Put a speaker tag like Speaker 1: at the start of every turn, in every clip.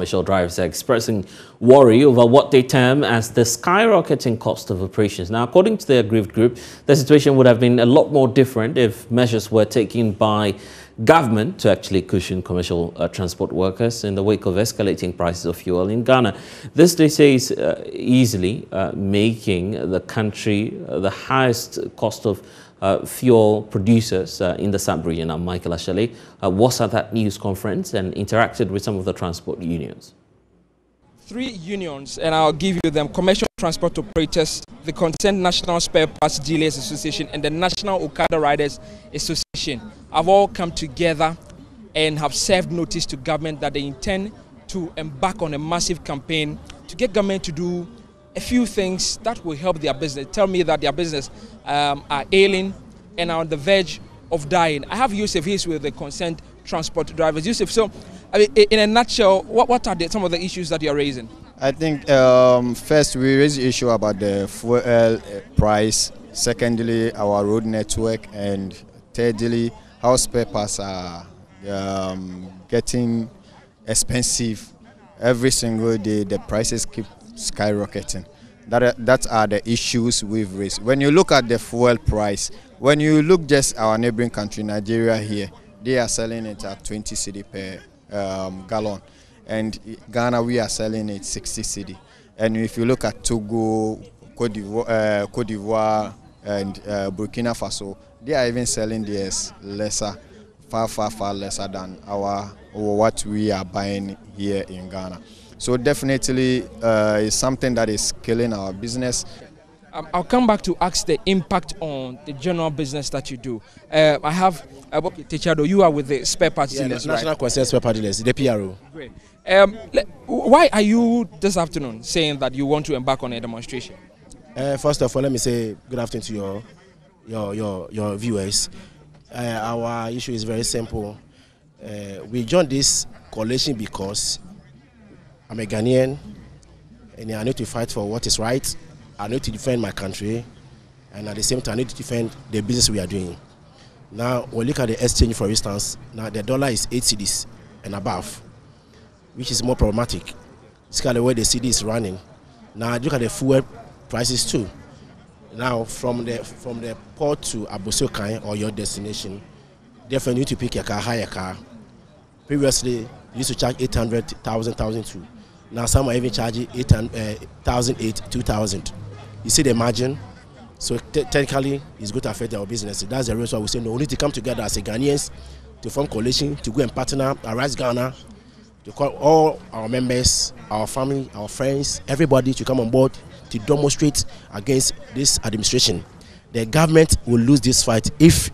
Speaker 1: commercial drivers are expressing worry over what they term as the skyrocketing cost of operations. Now, according to the aggrieved group, the situation would have been a lot more different if measures were taken by government to actually cushion commercial transport workers in the wake of escalating prices of fuel in Ghana. This, they say, is easily making the country the highest cost of fuel producers in the sub-region. Now, Michael Ashale was at that news conference and interacted with some of the transport unions.
Speaker 2: 3 unions, and I'll give you them: Commercial Transport Operators, the Concerned National Spare Parts Dealers Association, and the National Okada Riders Association, have all come together and have served notice to government that they intend to embark on a massive campaign to get government to do a few things that will help their business. Tell me that their business are ailing and are on the verge of dying. I have Yusuf here with the Concerned Transport Drivers. Yusuf, so I mean, in a nutshell, what are some of the issues that you're raising?
Speaker 3: I think first we raise the issue about the fuel price. Secondly, our road network, and thirdly, how spare parts are getting expensive every single day. The prices keep skyrocketing. That are the issues we've raised. When you look at the fuel price, when you look just our neighboring country, Nigeria here, they are selling it at 20 cedi per gallon, and Ghana we are selling it 60 cedi. And if you look at Togo, Cote d'Ivoire and Burkina Faso, they are even selling theirs lesser, far lesser than what we are buying here in Ghana. So definitely it's something that is killing our business.
Speaker 2: I'll come back to ask the impact on the general business that you do. I have Techado, you are with the spare parts dealers, right?
Speaker 4: National Concerned Spare Parts Dealers, the PRO.
Speaker 2: Great. Why are you this afternoon saying that you want to embark on a demonstration?
Speaker 4: First of all, let me say good afternoon to your viewers. Our issue is very simple. We joined this coalition because I'm a Ghanaian and I need to fight for what is right. I need to defend my country, and at the same time I need to defend the business we are doing. Now, when we look at the exchange, for instance, now the dollar is 8 cedis and above, which is more problematic. It's kind of where the cedi is running. Now, look at the fuel prices too. Now, from the port to Abosokai or your destination, definitely you need to pick a car, hire a car. Previously, you used to charge 800, 1,002. Now, some are even charging 1,008, 2,000. You see the margin? So technically, it's going to affect our business. That's the reason why we say no, we need to come together as a Ghanaians to form coalition, to go and partner, Arise Ghana, to call all our members, our family, our friends, everybody to come on board to demonstrate against this administration. The government will lose this fight if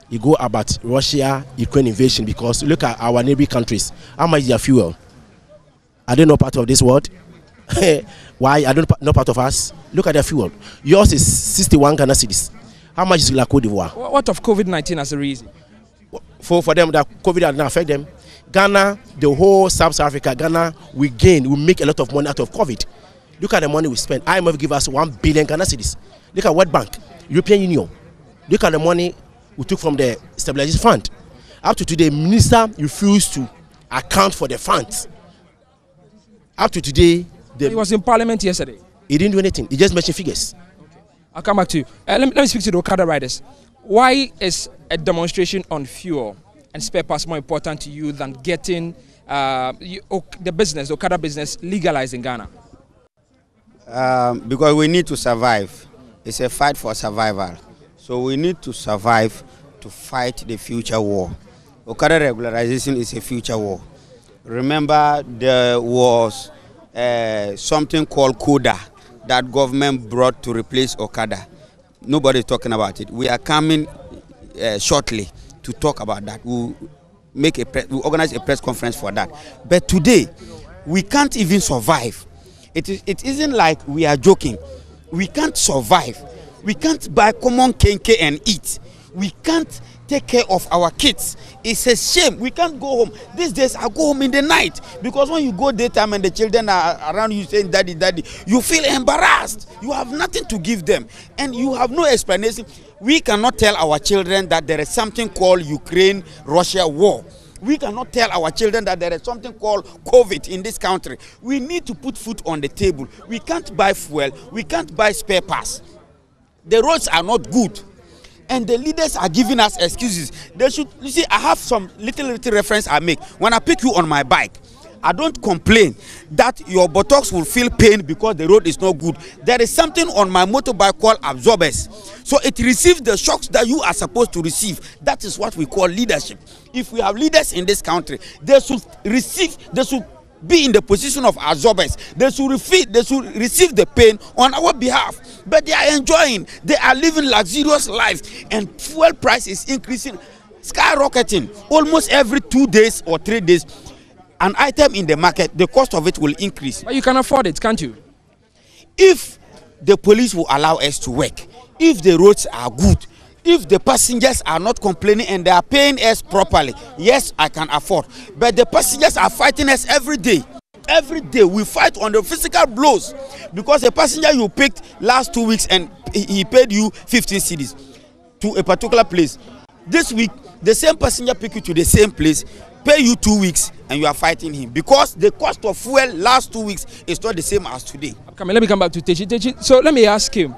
Speaker 4: you go about Russia-Ukraine invasion, because look at our neighboring countries. How much is their fuel? Are they not part of this world? Why are they not part of us? Look at their fuel. Yours is 61 Ghana cedis. How much is La Cote d'Ivoire?
Speaker 2: What of COVID-19 as a reason?
Speaker 4: For them, that COVID does not affect them. Ghana, the whole South Africa, Ghana, we make a lot of money out of COVID. Look at the money we spend. IMF give us 1 billion Ghana cedis. Look at World Bank, European Union. Look at the money we took from the stabilization fund. Up to today, minister refused to account for the funds. Up to today,
Speaker 2: he was in Parliament yesterday.
Speaker 4: He didn't do anything. He just mentioned figures.
Speaker 2: Okay. I'll come back to you. Let me speak to the Okada riders. Why is a demonstration on fuel and spare parts more important to you than getting the business, the Okada business, legalized in Ghana?
Speaker 5: Because we need to survive. It's a fight for survival. So we need to survive to fight the future war. Okada regularization is a future war. Remember, there was something called CODA that government brought to replace Okada. Nobody is talking about it. We are coming shortly to talk about that. We'll organize a press conference for that. But today, we can't even survive. It isn't like we are joking. We can't survive. We can't buy common kenke and eat. We can't take care of our kids. It's a shame. We can't go home. These days I go home in the night, because when you go daytime and the children are around you saying daddy, daddy, you feel embarrassed. You have nothing to give them and you have no explanation. We cannot tell our children that there is something called Ukraine-Russia war. We cannot tell our children that there is something called COVID in this country. We need to put food on the table. We can't buy fuel. We can't buy spare parts. The roads are not good. And the leaders are giving us excuses. They should, you see, I have some little reference I make. When I pick you on my bike, I don't complain that your buttocks will feel pain because the road is not good. There is something on my motorbike called absorbers. So it receives the shocks that you are supposed to receive. That is what we call leadership. If we have leaders in this country, they should be in the position of absorbers. They should receive the pain on our behalf. But they are enjoying. They are living luxurious life. And fuel price is increasing, skyrocketing. Almost every 2 days or 3 days, an item in the market, the cost of it will increase.
Speaker 2: But you can afford it, can't you?
Speaker 5: If the police will allow us to work, if the roads are good, if the passengers are not complaining and they are paying us properly, yes, I can afford. But the passengers are fighting us every day. Every day we fight on the physical blows because a passenger you picked last 2 weeks and he paid you 15 cedis to a particular place. This week, the same passenger pick you to the same place, pay you 2 weeks, and you are fighting him because the cost of fuel last 2 weeks is not the same as today.
Speaker 2: Let me come back to Techi. So let me ask him.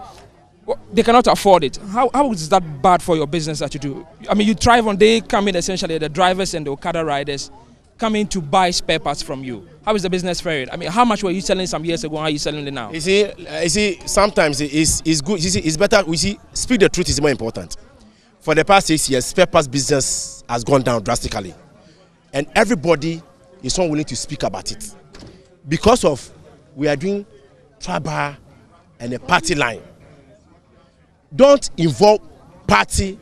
Speaker 2: They cannot afford it. How is that bad for your business that you do? I mean, you thrive on they come in essentially, the drivers and the Okada riders come in to buy spare parts from you. How is the business faring? I mean, how much were you selling some years ago? How are you selling it now?
Speaker 4: You see, sometimes it's good. You see, it's better. We see, speak the truth is more important. For the past 6 years, spare parts business has gone down drastically, and everybody is not willing to speak about it because of we are doing tribal and a party line. Don't involve party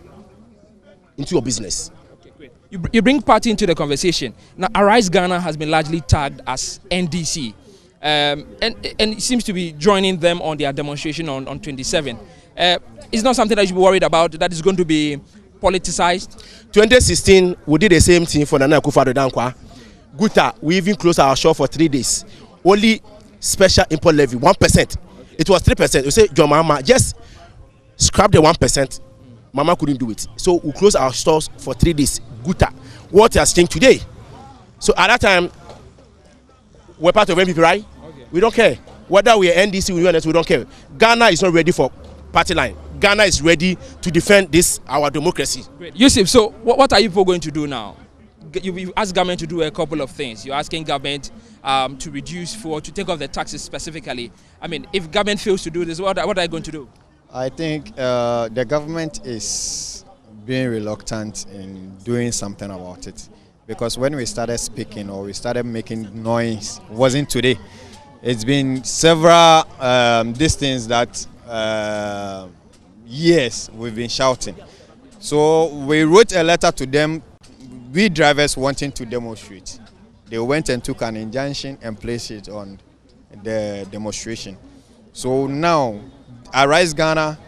Speaker 4: into your business.
Speaker 2: Okay, great. You bring party into the conversation. Now, Arise Ghana has been largely tagged as NDC, and it seems to be joining them on their demonstration on 27. It's not something that you should be worried about, that is going to be politicized?
Speaker 4: 2016, we did the same thing for Nana Akufo-Addo. Guta, we even closed our shop for 3 days. Only special import levy, 1%. It was 3%. You say, John Mama, just scrap the 1%. Mama couldn't do it. So we closed our stores for 3 days. Guta. What has changed today? So at that time, we're part of MPP, right? Okay. We don't care. Whether we are NDC, we don't care. Ghana is not ready for party line. Ghana is ready to defend this, our democracy.
Speaker 2: Great. Yusuf, so what are you people going to do now? You've asked government to do a couple of things. You're asking government to reduce fuel, to take off the taxes specifically. I mean, if government fails to do this, what are they going to do?
Speaker 3: I think the government is being reluctant in doing something about it. Because when we started speaking or we started making noise, it wasn't today. It's been several these things that years we've been shouting. So we wrote a letter to them, we drivers wanting to demonstrate. They went and took an injunction and placed it on the demonstration. So now, Arise Ghana,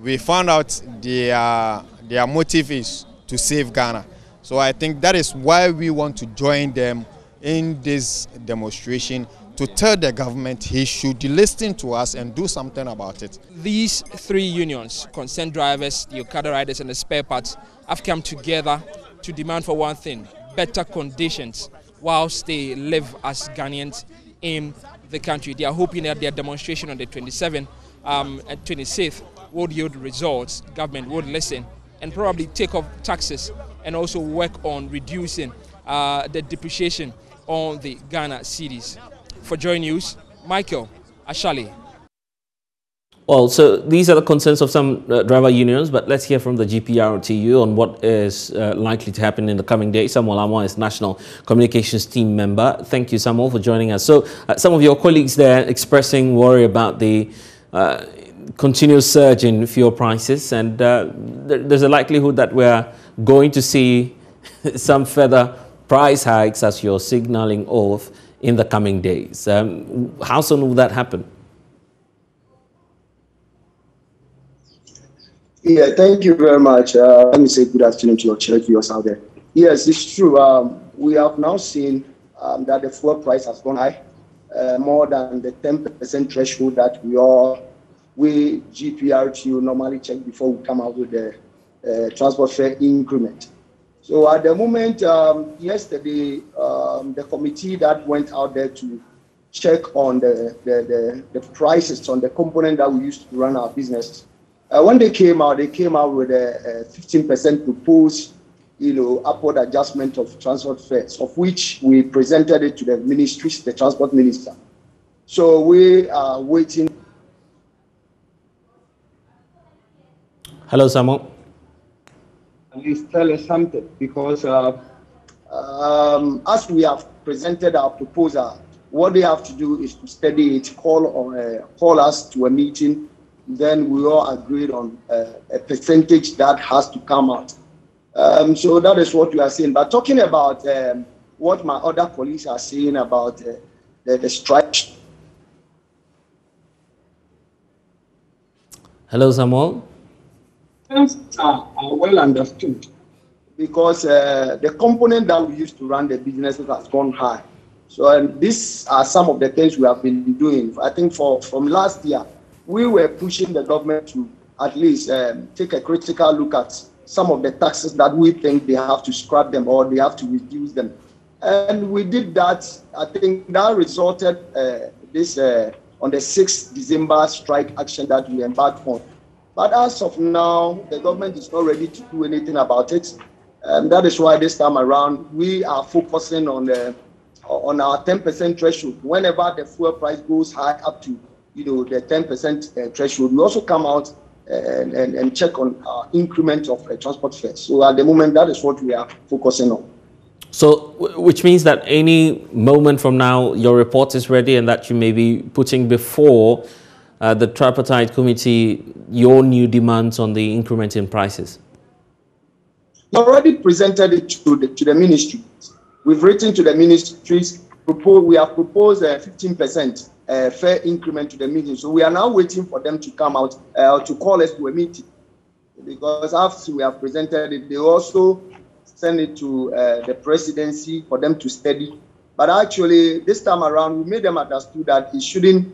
Speaker 3: we found out their motive is to save Ghana. So I think that is why we want to join them in this demonstration, to tell the government he should listen to us and do something about it.
Speaker 2: These three unions, concerned drivers, the Okada riders and the spare parts, have come together to demand for one thing: better conditions whilst they live as Ghanaians in the country. They are hoping that their demonstration on the 27th and 26th would yield results. Government would listen and probably take off taxes and also work on reducing the depreciation on the Ghana cedis. For Joy News, Michael Ashali.
Speaker 1: Well, so these are the concerns of some driver unions, but let's hear from the GPRTU on what is likely to happen in the coming days. Samuel Amwa is National Communications Team member. Thank you, Samuel, for joining us. So some of your colleagues there expressing worry about the continuous surge in fuel prices, and there's a likelihood that we're going to see some further price hikes as you're signaling off in the coming days. How soon will that happen?
Speaker 6: Yeah, thank you very much. Let me say good afternoon to your viewers out there. Yes, it's true. We have now seen that the fuel price has gone high, more than the 10% threshold that we GPRTU normally check before we come out with the transport fare increment. So at the moment, yesterday, the committee that went out there to check on the prices on the component that we used to run our business. When they came out with a 15% proposed, upward adjustment of transport fares, of which we presented it to the ministries, the transport minister. So we are waiting.
Speaker 1: Hello, Samuel.
Speaker 6: Please tell us something, because as we have presented our proposal, what they have to do is to study it, call us to a meeting, then we all agreed on a percentage that has to come out. So that is what we are saying. But talking about what my other colleagues are saying about the strike.
Speaker 1: Hello, Samuel.
Speaker 6: Are well understood, because the component that we used to run the businesses has gone high. So these are some of the things we have been doing. I think from last year, we were pushing the government to at least take a critical look at some of the taxes that we think they have to scrap them or they have to reduce them. And we did that. I think that resulted on the 6th December strike action that we embarked on. But as of now, the government is not ready to do anything about it. And that is why this time around, we are focusing on our 10% threshold. Whenever the fuel price goes high up to the 10% threshold, we also come out and check on our increment of transport fares. So at the moment, that is what we are focusing on.
Speaker 1: So, which means that any moment from now, your report is ready and that you may be putting before the tripartite committee your new demands on the increment in prices?
Speaker 6: We already presented it to the ministry. We've written to the ministries. We have proposed a 15% fair increment to the meeting. So we are now waiting for them to come out to call us to a meeting. Because after we have presented it, they also send it to the presidency for them to study. But actually, this time around, we made them understand that it shouldn't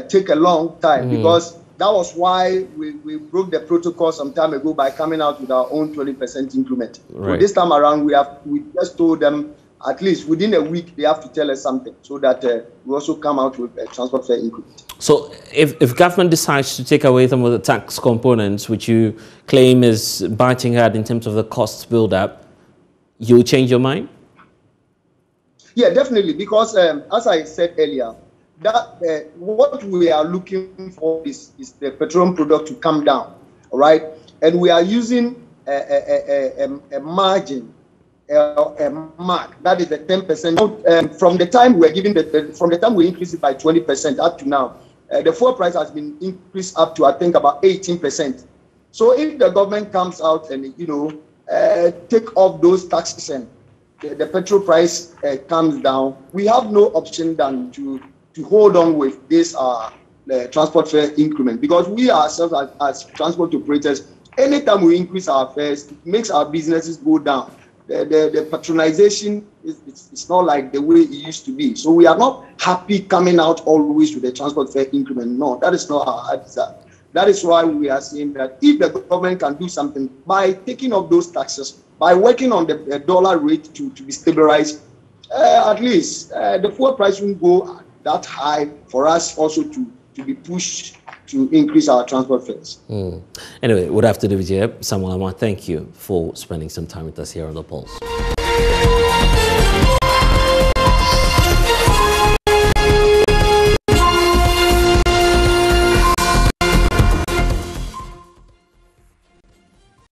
Speaker 6: take a long time, because that was why we broke the protocol some time ago by coming out with our own 20% increment. Right. So this time around, we just told them at least within a week they have to tell us something, so that we also come out with a transport fare increment.
Speaker 1: So if government decides to take away some of the tax components, which you claim is biting hard in terms of the cost build-up, you'll change your mind?
Speaker 6: Yeah, definitely, because as I said earlier, that what we are looking for is the petroleum product to come down, all right? And we are using a margin, a mark, that is the 10%. From the time we're giving from the time we increase it by 20% up to now, the fuel price has been increased up to, I think, about 18%. So if the government comes out and take off those taxes and the petrol price comes down, we have no option than to hold on with this transport fare increment, because we ourselves as transport operators, anytime we increase our fares, it makes our businesses go down. The patronization it's not like the way it used to be. So we are not happy coming out always with the transport fare increment. No, that is not our desire. That is why we are saying that if the government can do something by taking off those taxes, by working on the dollar rate to be stabilized, at least the fuel price won't go that high for us also to be pushed to increase our transport fares.
Speaker 1: Anyway, we'll have to do it here. Samuel, I want to thank you for spending some time with us here on The Pulse.